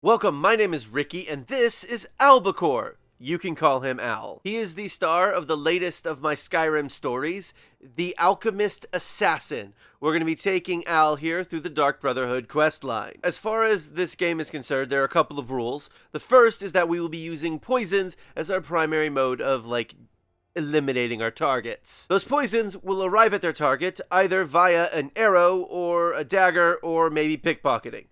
Welcome, my name is Ricky, and this is Albacore. You can call him Al. He is the star of the latest of my Skyrim stories, the Alchemist Assassin. We're going to be taking Al here through the Dark Brotherhood questline. As far as this game is concerned, there are a couple of rules. The first is that we will be using poisons as our primary mode of, eliminating our targets. Those poisons will arrive at their target either via an arrow or a dagger or maybe pickpocketing.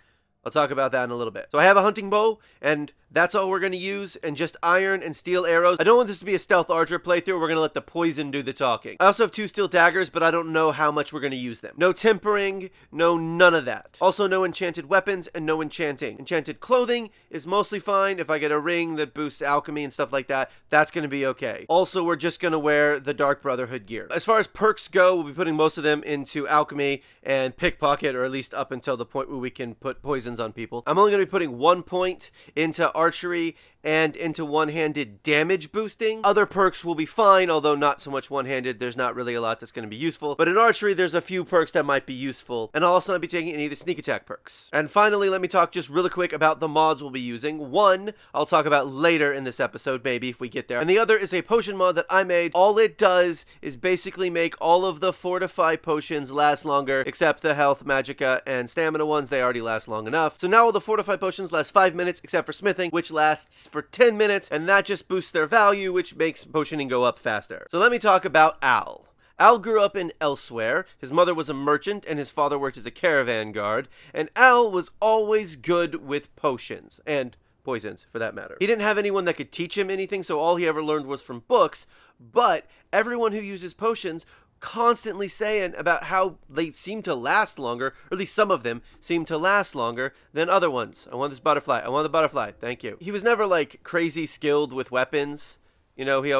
I'll talk about that in a little bit. So I have a hunting bow, and that's all we're going to use, and just iron and steel arrows. I don't want this to be a stealth archer playthrough. We're going to let the poison do the talking. I also have 2 steel daggers, but I don't know how much we're going to use them. No tempering, none of that. Also, no enchanted weapons and no enchanting. Enchanted clothing is mostly fine. If I get a ring that boosts alchemy and stuff like that, that's going to be okay. Also, we're just going to wear the Dark Brotherhood gear. As far as perks go, we'll be putting most of them into alchemy and pickpocket, or at least up until the point where we can put poisons on people. I'm only going to be putting 1 point into archery and into one-handed damage boosting. Other perks will be fine, although not so much one-handed. There's not really a lot that's going to be useful. But in archery, there's a few perks that might be useful. And I'll also not be taking any of the sneak attack perks. And finally, let me talk just really quick about the mods we'll be using. One, I'll talk about later in this episode, maybe, if we get there. And the other is a potion mod that I made. All it does is basically make all of the fortify potions last longer, except the health, magicka, and stamina ones. They already last long enough. So now all the fortify potions last 5 minutes, except for smithing, which lasts for 10 minutes, and that just boosts their value, which makes potioning go up faster. So let me talk about Al. Al grew up in Elsewhere. His mother was a merchant, and his father worked as a caravan guard, and Al was always good with potions, and poisons, for that matter. He didn't have anyone that could teach him anything, so all he ever learned was from books, but everyone who uses potions constantly saying about how they seem to last longer, or at least some of them seem to last longer than other ones. I want this butterfly. I want the butterfly. Thank you. He was never crazy skilled with weapons. You know, he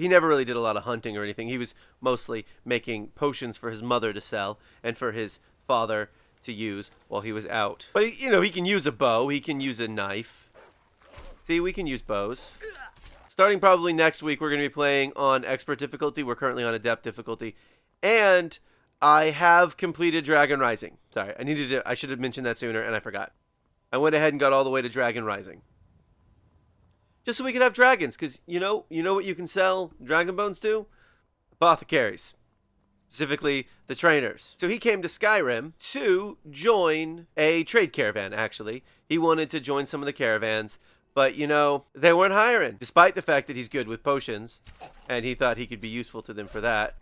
never really did a lot of hunting or anything. He was mostly making potions for his mother to sell and for his father to use while he was out. But, he can use a bow. He can use a knife. See, we can use bows. Starting probably next week, we're going to be playing on expert difficulty. We're currently on adept difficulty. And I have completed Dragon Rising. Sorry, I should have mentioned that sooner, and I forgot. I went ahead and got all the way to Dragon Rising. Just so we could have dragons, because you know what you can sell dragon bones to? Apothecaries. Specifically, the trainers. So he came to Skyrim to join a trade caravan, actually. He wanted to join some of the caravans. But, they weren't hiring, despite the fact that he's good with potions, and he thought he could be useful to them for that.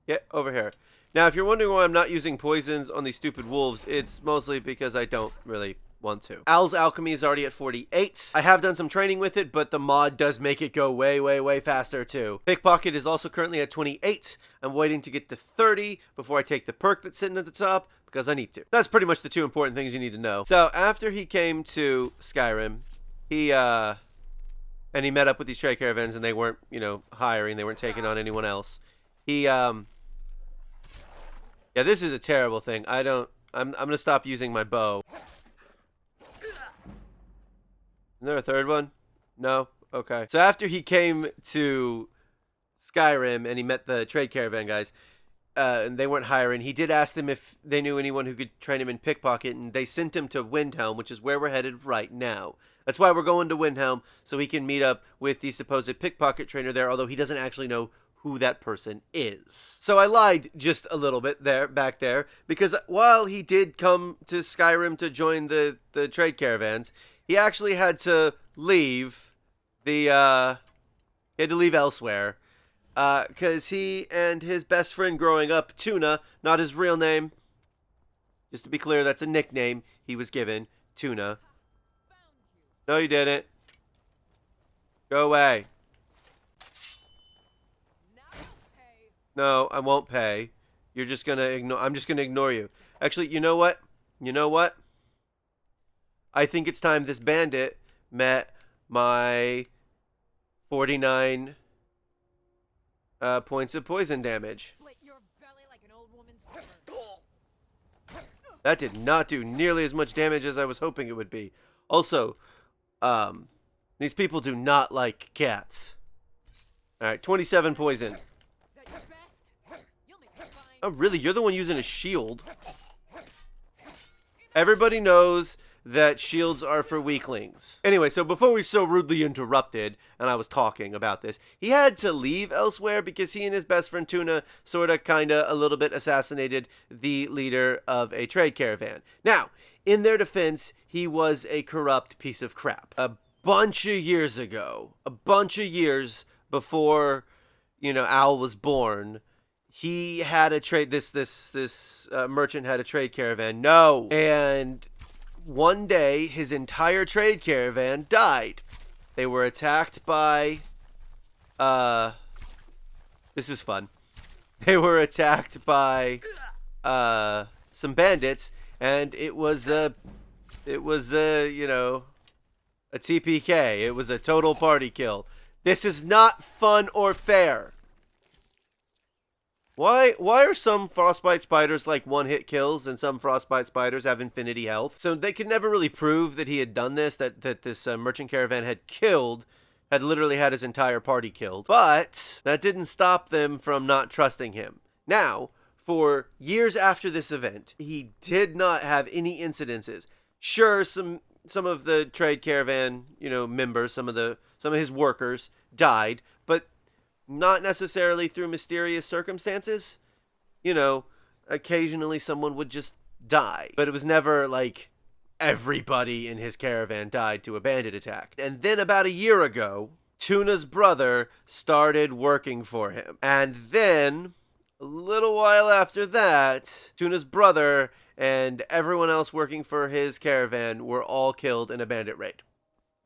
Get over here. Now, if you're wondering why I'm not using poisons on these stupid wolves, it's mostly because I don't really want to. Al's alchemy is already at 48. I have done some training with it, but the mod does make it go way, way, way faster, too. Pickpocket is also currently at 28. I'm waiting to get to 30 before I take the perk that's sitting at the top, because I need to. That's pretty much the 2 important things you need to know. So after he came to Skyrim, he met up with these trade caravans, and they weren't, hiring. They weren't taking on anyone else. Yeah, this is a terrible thing. I'm gonna stop using my bow. Is there a third one? No? Okay. So after he came to Skyrim and he met the trade caravan guys, and they weren't hiring, he did ask them if they knew anyone who could train him in pickpocket, and they sent him to Windhelm, which is where we're headed right now. That's why we're going to Windhelm, so he can meet up with the supposed pickpocket trainer there, although he doesn't actually know who that person is. So I lied just a little bit back there, because while he did come to Skyrim to join the trade caravans, he actually had to leave Elsewhere. Because he and his best friend growing up, Tuna, not his real name. Just to be clear, that's a nickname he was given, Tuna. No, you didn't. Go away. No, I won't pay. You're just gonna ignore. I'm just gonna ignore you. Actually, you know what? I think it's time this bandit met my 49 points of poison damage. That did not do nearly as much damage as I was hoping it would be. Also, these people do not like cats. Alright, 27 poison. Oh, really? You're the one using a shield. Everybody knows that shields are for weaklings. Anyway, so before we so rudely interrupted, and I was talking about this, he had to leave elsewhere because he and his best friend Tuna sorta, kinda, a little bit assassinated the leader of a trade caravan. Now, in their defense, he was a corrupt piece of crap. A bunch of years ago, a bunch of years before, Al was born, he had a trade, this merchant had a trade caravan. No! And one day, his entire trade caravan died. They were attacked by, this is fun. They were attacked by, some bandits, and it was a TPK. It was a total party kill. This is not fun or fair. Why are some frostbite spiders like one-hit kills and some frostbite spiders have infinity health? So they could never really prove that he had done this, that this merchant caravan had literally had his entire party killed. But that didn't stop them from not trusting him. Now, for years after this event, he did not have any incidences. Sure, some of the trade caravan, members, some of his workers died, but not necessarily through mysterious circumstances. Occasionally someone would just die. But it was never like everybody in his caravan died to a bandit attack. And then about a year ago, Tuna's brother started working for him. And then, a little while after that, Tuna's brother and everyone else working for his caravan were all killed in a bandit raid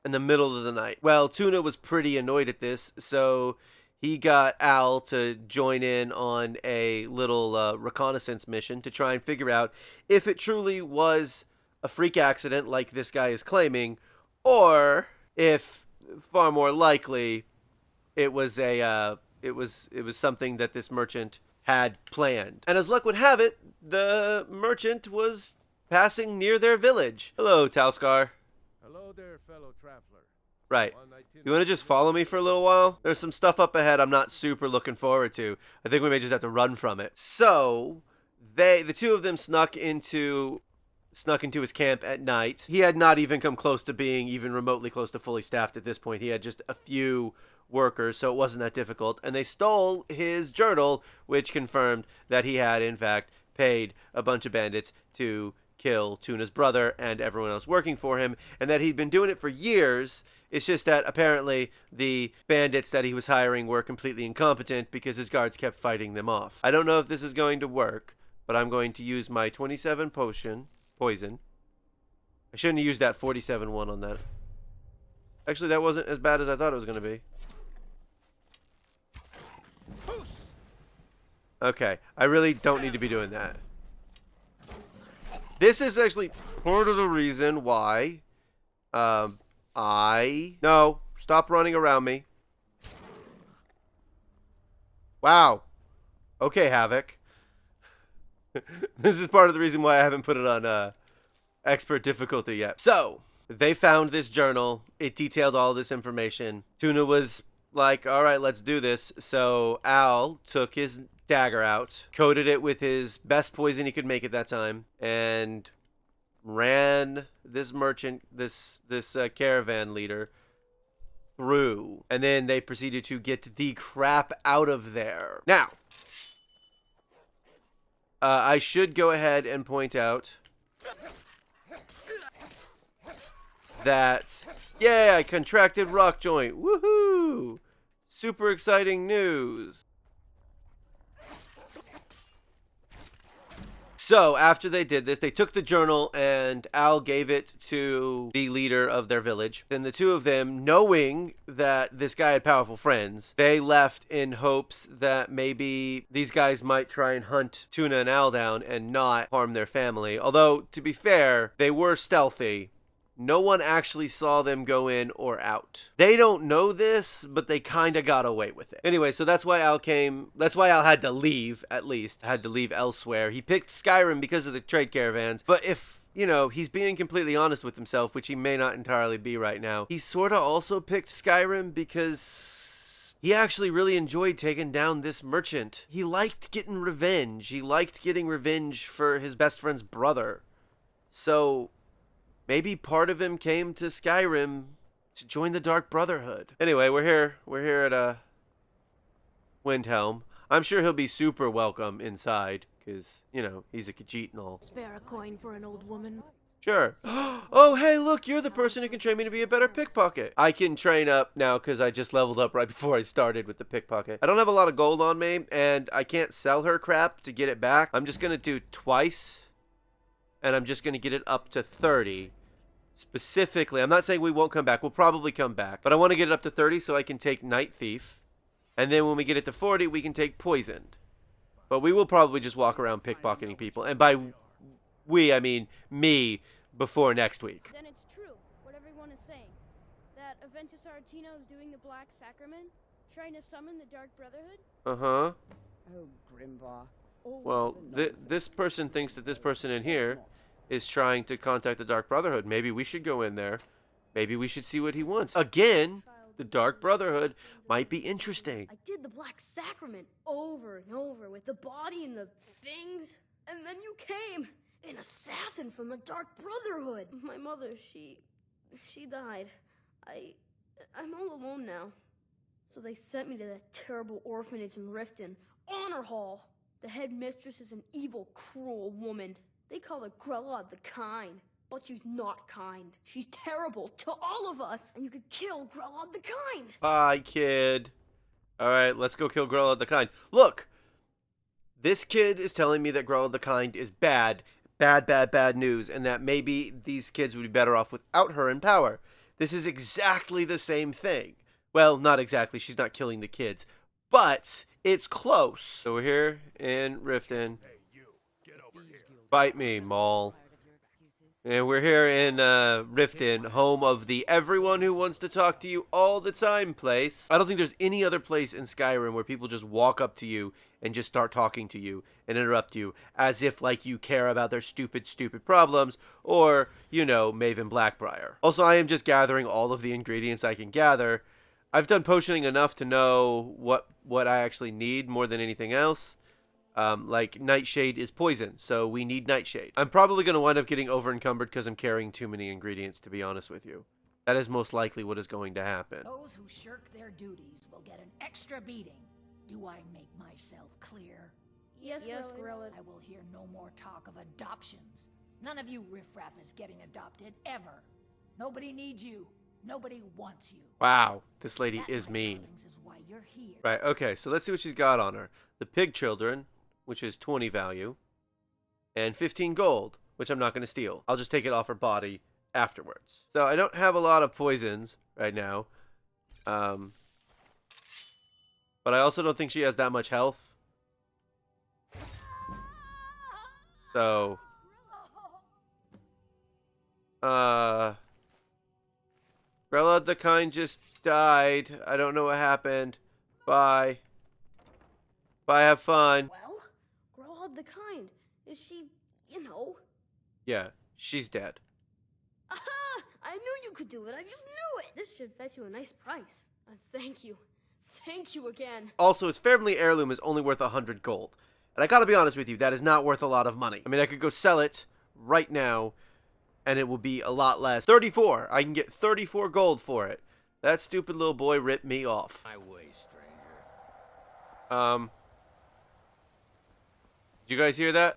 in the middle of the night. Well, Tuna was pretty annoyed at this, so he got Al to join in on a little reconnaissance mission to try and figure out if it truly was a freak accident like this guy is claiming, or if, far more likely, it was something that this merchant had planned. And as luck would have it, the merchant was passing near their village. Hello, Tauskar. Hello there, fellow traveler. Right. You want to just follow me for a little while? There's some stuff up ahead I'm not super looking forward to. I think we may just have to run from it. So, the two of them snuck into his camp at night. He had not even come close to being even remotely close to fully staffed at this point. He had just a few workers, so it wasn't that difficult. And they stole his journal, which confirmed that he had, in fact, paid a bunch of bandits to kill Tuna's brother and everyone else working for him, and that he'd been doing it for years. It's just that apparently the bandits that he was hiring were completely incompetent because his guards kept fighting them off. I don't know if this is going to work, but I'm going to use my 27 poison. I shouldn't have used that 47 one on that. Actually, that wasn't as bad as I thought it was going to be. Okay, I really don't need to be doing that. This is actually part of the reason why No, stop running around me. Wow. Okay, Havoc. This is part of the reason why I haven't put it on expert difficulty yet. So, they found this journal. It detailed all this information. Tuna was like, alright, let's do this. So, Al took his dagger out, coated it with his best poison he could make at that time, and ran this merchant, this caravan leader through. And then they proceeded to get the crap out of there. Now, I should go ahead and point out that, yeah, I contracted rock joint. Woohoo! Super exciting news. So, after they did this, they took the journal and Al gave it to the leader of their village. Then the two of them, knowing that this guy had powerful friends, they left in hopes that maybe these guys might try and hunt Tuna and Al down and not harm their family. Although, to be fair, they were stealthy. No one actually saw them go in or out. They don't know this, but they kind of got away with it. Anyway, so that's why Al had to leave, at least. Had to leave elsewhere. He picked Skyrim because of the trade caravans. But if, he's being completely honest with himself, which he may not entirely be right now, he sort of also picked Skyrim because he actually really enjoyed taking down this merchant. He liked getting revenge. He liked getting revenge for his best friend's brother. So maybe part of him came to Skyrim to join the Dark Brotherhood. Anyway, we're here. We're here at Windhelm. I'm sure he'll be super welcome inside, because, you know, he's a Khajiit and all. Spare a coin for an old woman. Sure. Oh, hey, look, you're the person who can train me to be a better pickpocket. I can train up now because I just leveled up right before I started with the pickpocket. I don't have a lot of gold on me, and I can't sell her crap to get it back. I'm just going to do twice, and I'm just going to get it up to 30. Specifically, I'm not saying we won't come back. We'll probably come back. But I want to get it up to 30 so I can take Night Thief. And then when we get it to 40, we can take Poisoned. But we will probably just walk around pickpocketing people. And by we, I mean me, before next week. Then it's true, what everyone is saying. That Aventus Aretino is doing the Black Sacrament, trying to summon the Dark Brotherhood? Uh-huh. Oh, Grimbar. Well, this person thinks that this person in here is trying to contact the Dark Brotherhood. Maybe we should go in there. Maybe we should see what he wants. Again, the Dark Brotherhood might be interesting. I did the Black Sacrament over and over with the body and the things. And then you came, an assassin from the Dark Brotherhood. My mother, she died. I'm all alone now. So they sent me to that terrible orphanage in Riften, Honor Hall. The headmistress is an evil, cruel woman. They call her Grella the Kind, but she's not kind. She's terrible to all of us, and you could kill Grella the Kind. Bye, kid. All right, let's go kill Grella the Kind. Look, this kid is telling me that Grella the Kind is bad news, and that maybe these kids would be better off without her in power. This is exactly the same thing. Well, not exactly. She's not killing the kids, but it's close. So we're here in Riften. Bite me, Maul. And we're here in Riften, home of the everyone who wants to talk to you all the time place. I don't think there's any other place in Skyrim where people just walk up to you and just start talking to you and interrupt you as if like you care about their stupid problems or, you know, Maven Blackbriar. Also, I am just gathering all of the ingredients I can gather. I've done potioning enough to know what I actually need more than anything else. Like Nightshade is poison, so we need Nightshade. I'm probably going to wind up getting over encumbered because I'm carrying too many ingredients, to be honest with you. That is most likely what is going to happen. Those who shirk their duties will get an extra beating. Do I make myself clear? Yes, Grella. I will hear no more talk of adoptions. None of you riffraff is getting adopted, ever. Nobody needs you. Nobody wants you. Wow, this lady That, is my mean. darlings, is why you're here. Right, okay, so let's see what she's got on her. The Pig Children, which is 20 value, and 15 gold, which I'm not going to steal. I'll just take it off her body afterwards. So I don't have a lot of poisons right now. But I also don't think she has that much health. So, Grella the Kind just died. I don't know what happened. Bye. Bye, have fun. Well, Grella the Kind, is she, you know? Yeah, she's dead. Aha! I knew you could do it. I just knew it. This should fetch you a nice price. Thank you. Thank you again. Also, its family heirloom is only worth 100 gold. And I gotta be honest with you, that is not worth a lot of money. I mean, I could go sell it right now, and it will be a lot less. 34! I can get 34 gold for it. That stupid little boy ripped me off. My way, stranger. Did you guys hear that?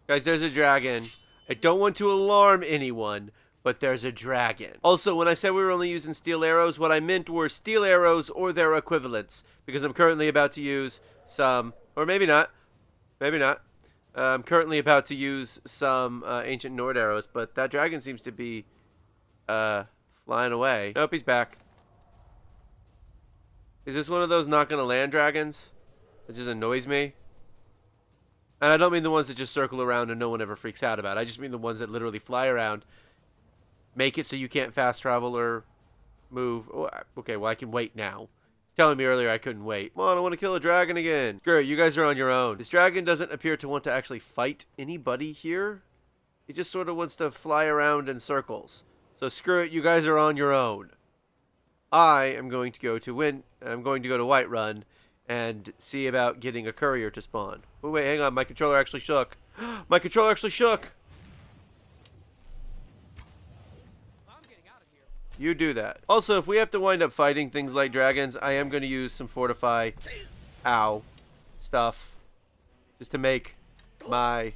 Guys, there's a dragon. I don't want to alarm anyone, but there's a dragon. Also, when I said we were only using steel arrows, what I meant were steel arrows or their equivalents, because I'm currently about to use some, or maybe not, I'm currently about to use some ancient Nord arrows, but that dragon seems to be flying away. Nope, he's back. Is this one of those not gonna land dragons? It just annoys me. And I don't mean the ones that just circle around and no one ever freaks out about. I just mean the ones that literally fly around, make it so you can't fast travel or move. Oh, okay, well, I can wait now. He's telling me earlier I couldn't wait. Come on, I want to kill a dragon again. Screw it, you guys are on your own. This dragon doesn't appear to want to actually fight anybody here. He just sort of wants to fly around in circles. So screw it, you guys are on your own. I am going to go to Whiterun and see about getting a courier to spawn. Oh, wait, hang on. My controller actually shook. My controller actually shook. You do that. Also, if we have to wind up fighting things like dragons, I am going to use some fortify stuff just to make my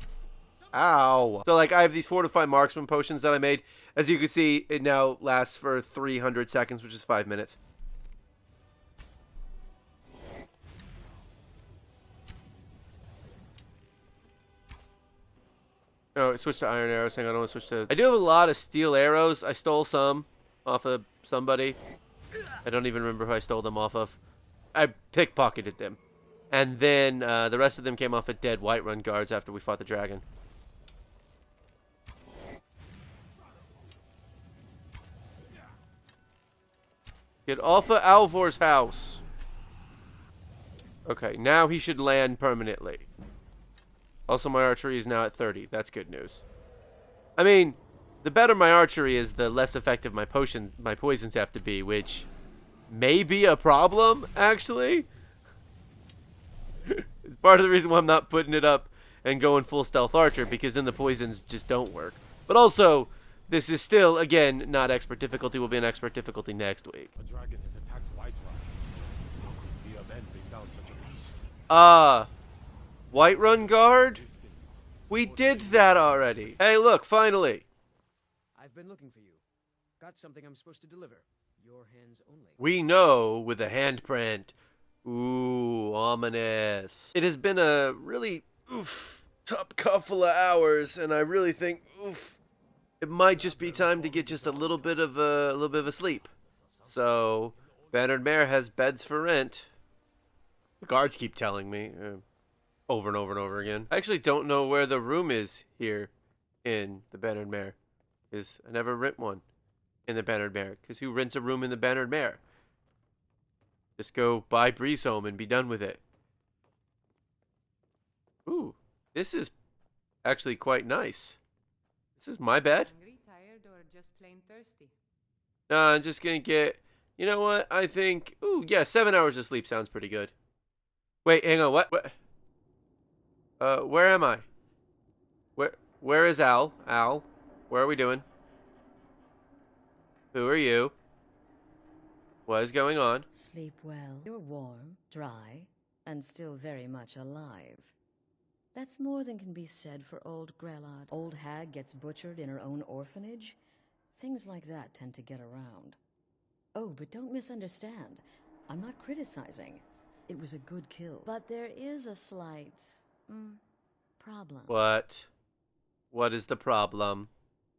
so like I have these fortify marksman potions that I made. As you can see, it now lasts for 300 seconds, which is 5 minutes. Oh, I switched to iron arrows. Hang on, I want to switch to... I do have a lot of steel arrows. I stole some off of somebody. I don't even remember who I stole them off of. I pickpocketed them. And then the rest of them came off of dead Whiterun guards after we fought the dragon. Get off of Alvor's house. Okay, now he should land permanently. Also, my archery is now at 30. That's good news. I mean, the better my archery is, the less effective my poisons have to be, which may be a problem, actually. It's part of the reason why I'm not putting it up and going full stealth archer, because then the poisons just don't work. But also, this is still, again, not expert difficulty. Will be an expert difficulty next week. A dragon has attacked Whiterun. How could the men bring down such a beast? Whiterun guard? We did that already. Hey, look, finally. I've been looking for you. Got something I'm supposed to deliver. Your hands only. We know with a handprint. Ooh, ominous. It has been a really tough couple of hours, and I really think it might just be time to get just a little bit of a sleep. So, Bannered Mare has beds for rent. The guards keep telling me over and over and over again. I actually don't know where the room is here in the Bannered Mare, because I never rent one in the Bannered Mare. Because who rents a room in the Bannered Mare? Just go buy Breeze Home and be done with it. Ooh, this is actually quite nice. This is my bed. Hungry, tired, or just plain thirsty? Nah, I'm just gonna get... You know what? I think... Ooh, yeah, 7 hours of sleep sounds pretty good. Wait, hang on, what? Where am I? Where is Al? Al, where are we doing? Who are you? What is going on? Sleep well. You're warm, dry, and still very much alive. That's more than can be said for old Grelod. Old hag gets butchered in her own orphanage. Things like that tend to get around. Oh, but don't misunderstand. I'm not criticizing. It was a good kill. But there is a slight... problem. What? What is the problem?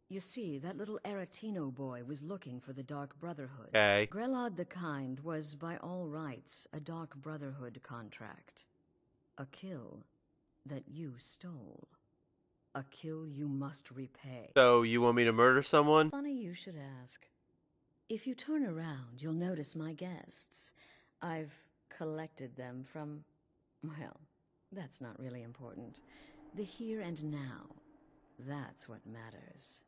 You see, that little Aretino boy was looking for the Dark Brotherhood. Okay. Grelod the Kind was, by all rights, a Dark Brotherhood contract. A kill that you stole. A kill you must repay. So, you want me to murder someone? Funny you should ask. If you turn around, you'll notice my guests. I've collected them from... well, that's not really important. The here and now. That's what matters.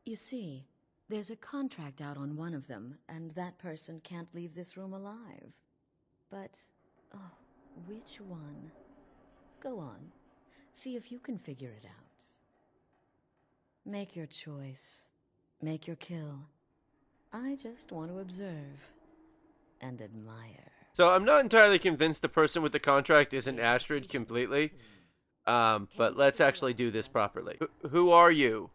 You see, there's a contract out on one of them, and that person can't leave this room alive. But, oh, which one? Go on. See if you can figure it out. Make your choice. Make your kill. I just want to observe and admire. So I'm not entirely convinced the person with the contract isn't Astrid completely. But let's actually do this properly. Who are you?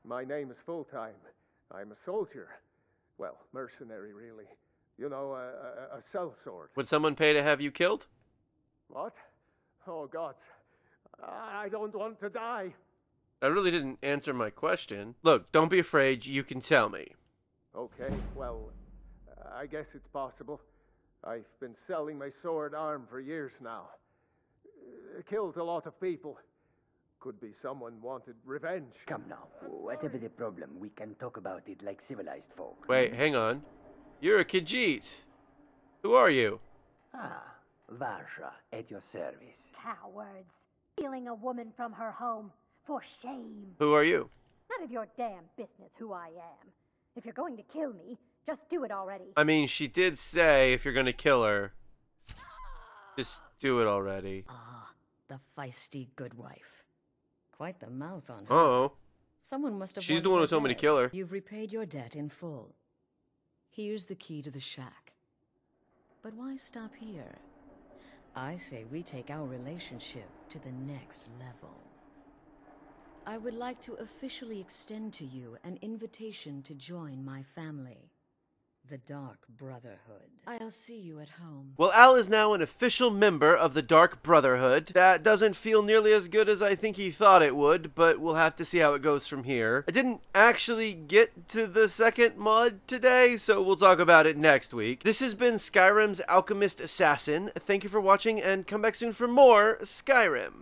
My name is Full-Time. I'm a soldier. Well, mercenary, really. You know, a sellsword. Would someone pay to have you killed? What? Oh, God. I don't want to die. I really didn't answer my question. Look, don't be afraid. You can tell me. Okay, well, I guess it's possible. I've been selling my sword arm for years now. Killed a lot of people. Could be someone wanted revenge. Come now, whatever the problem, we can talk about it like civilized folk. Wait, hang on. You're a Khajiit. Who are you? Ah, Varsha, at your service. Cowards. Stealing a woman from her home. For shame. Who are you? None of your damn business who I am. If you're going to kill me, just do it already. I mean, she did say if you're gonna kill her, just do it already. Ah, the feisty good wife. Quite the mouth on her. Uh-oh. Someone must have She's wanted the one her who told me to dead. kill her. You've repaid your debt in full. Here's the key to the shack. But why stop here? I say we take our relationship to the next level. I would like to officially extend to you an invitation to join my family, the Dark Brotherhood. I'll see you at home. Well, Al is now an official member of the Dark Brotherhood. That doesn't feel nearly as good as I think he thought it would, but we'll have to see how it goes from here. I didn't actually get to the second mod today, so we'll talk about it next week. This has been Skyrim's Alchemist Assassin. Thank you for watching, and come back soon for more Skyrim.